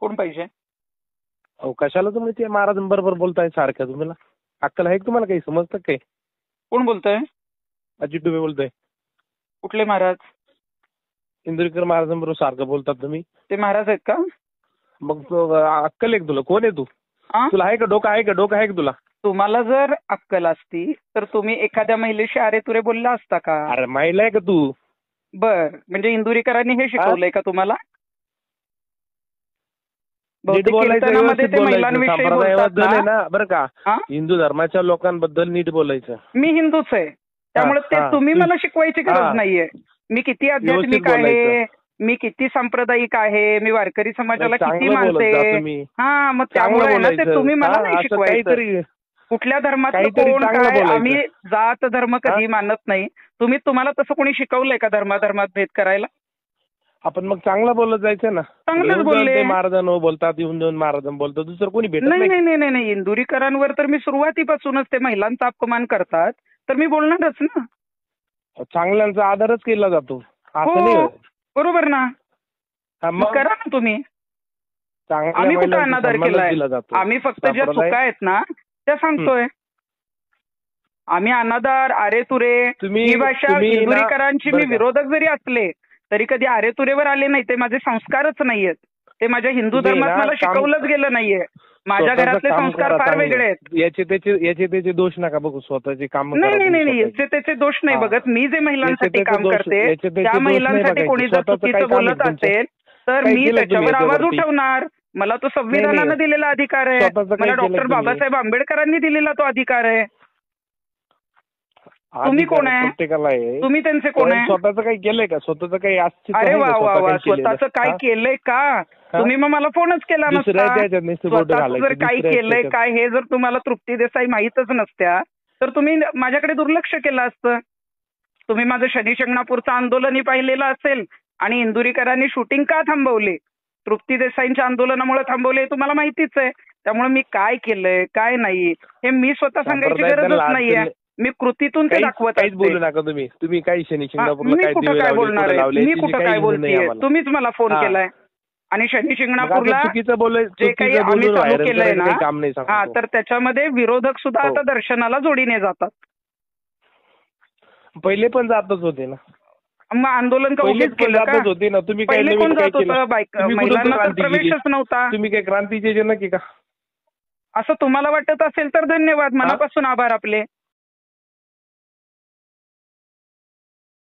कोण पाहिजे? अहो कशाला तुम्ही ते महाराजांबरोबर बोलताय सारखं? तुम्हाला अक्कल आहे का? तुम्हाला काही समजतं काय? कोण बोलतोय? अजित डुबे बोलतोय. कुठले महाराज? इंदुरीकर महाराजांबरोबर सारखं बोलतात तुम्ही. ते महाराज आहेत का? मग अक्कल आहे का तुला? कोण आहे तू? हा? तुला आहे का? डोकं आहे का? डोकं आहे का तुला? तुम्हाला जर अक्कल असती तर तुम्ही एखाद्या महिलेशी अरे तुरे बोलला असता का? अरे महिला आहे का तू? बर, म्हणजे इंदुरीकरांनी हे शिकवलंय का तुम्हाला? नीट बहुतेक बोलायचं, कीर्तनामध्ये व्यवस्थित ते बोलायचं. महिलांविषयी संप्रदायाबद्दल आहे बोलतात ना बरं का, हा? हिंदू धर्माच्या लोकांबद्दल नीट बोलायचं. मी हिंदूच आहे, त्यामुळे ते हा. तुम्ही मला शिकवायची हा. गरज नाहीये. मी किती आध्यात्मिक व्यवस्थित आहे, बोलायचं. मी किती सांप्रदायिक आहे, मी वारकरी समाजाला किती चांगलं बोलत जा मानते. तुम्ही. हा, मग चांगलं त्यामुळे ना ते बोलायचं. तुम्ही मला हा, नाही असं शिकवायचं. काहीतरी कुठल्या धर्मातलं काहीतरी कोण चांगलं काय, बोलायचं. आम्ही जात धर्म कधी मानत नाही. तुम्हाला तसं कोणी शिकवलंय का धर्माधर्मात भेद करायला? आपण मग चांगलं बोलत जायचं ना. चांगलंच येऊन बोलले. जाऊन ते महाराजांनो बोलतात, येऊन जाऊन महाराजांना बोलतात, दुसरं कोणी भेटत नाही नाही. नाही नाही नाही नाही, इंदुरीकरांवर तर मी सुरुवातीपासूनच ते महिलांचा अपमान करतात तर मी बोलणारच ना. चांगल्यांचा आदरच केला जातो, असं नाही हो, होत. बरोबर ना. हा, मग मग करा ना तुम्ही. चांगल्या आम्ही कुठं महिलांचा अनादर सन्मानच केलाय? दिला जातो. आम्ही फक्त ज्या संप्रदाय- चुका आहेत ना त्या सांगतोय. आम्ही अनादार, अरे तुरे ही भाषा तुम्ही ना- इंदुरीकरांची मी बरं का? विरोधक जरी असले तरी कधी अरे तुरेवर आले नाही. ते माझे संस्कारच नाहीयेत. ते माझ्या हिंदू तुम्ही धर्मात ना मला शिकवलंच गेलं नाहीये. माझ्या स्वतःचं घरातले काम संस्कार करा फार चांगलं. वेगळे आहेत. याचे त्याचे दोष नका बघू, स्वतःचे काम नाही नाही नाही नाही, याचे त्याचे दोष नाही हा. बघत. मी जे महिलांसाठी याचे काम त्याचे करते दोष- याचे त्याचे त्या दोष नाही महिलांसाठी बघायचे. कोणी जर स्वतःचं काही चुकीचं काम आहे बोलत तुमचं? असेल तर काय मी केलं तुम्ही त्याच्यावर आवाज याच्यावरती? उठवणार. मला तो संविधानानं नाही. दिलेला अधिकार आहे. स्वतःचं काय मला केलं डॉक्टर तुम्ही? बाबासाहेब आंबेडकरांनी दिलेला तो अधिकार आहे. तुम्ही अधिकार कोण आहे? प्रत्येकाला आहे. तुम्ही त्यांचे कोण आहे? स्वतःचं काही केलंय का? स्वतःचं काही अस्तित्व अरे आहे का? वा वा स्वतः वा, काही केलेलं? स्वतःचं काय हा? केलंय का? तुम्ही मग मला फोनच केला दुसऱ्याच्या नसता. ह्याच्यात नुसतं बोटं स्वतःचं घालायचं, जर काही दुसऱ्याच्या केलंय ह्याच्यात. काय हे जर तुम्हाला तृप्ती देसाई माहीतच नसत्या तर तुम्ही माझ्याकडे दुर्लक्ष केलं असतं. तुम्ही माझं शनी शिंगणापूरचं आंदोलनही पाहिलेलं असेल आणि इंदुरीकरांनी शूटिंग का थांबवले, तृप्ती देसाईंच्या आंदोलनामुळे थांबवले, तुम्हाला माहितीच आहे. त्यामुळे मी काय केलंय काय नाही हे मी स्वतः सांगायची गरजच नाहीये. मी कृतीतून ते दाखवत काहीच बोलू असते. नका तुम्ही. तुम्ही काही शनी हा, शिंगणापूरला मी काय कुठं दिवे काय लावले, बोलणार कुठं आहे? लावले, मी त्याची कुठं काही काय घेणं नाही बोलतीये? आम्हाला. तुम्हीच मला फोन हा. केलाय. आणि शनी मग शिंगणापूरला आता चुकीचं बोलाय, जे काही चुकीचं आम्ही बोलून चालू व्हायरल केलंय करायचं ना, काही काम नाही हा, सांगतो. तर त्याच्यामध्ये विरोधक सुद्धा हो. आता दर्शनाला जोडीने जातात. पहिले पण जातच होते ना. मग आंदोलन का पहिलेच उगीच पण केलं का? जातच होते ना. तुम्ही काय पहिले नवीन कोण काय जात केलं? होतं? तुम्ही कुठं महिलांना तर क्रांती केली? प्रवेशच नव्हता. तुम्ही काय क्रांतीचे जनक आहे का? असं तुम्हाला वाटत असेल तर धन्यवाद, मनापासून आभार आपले.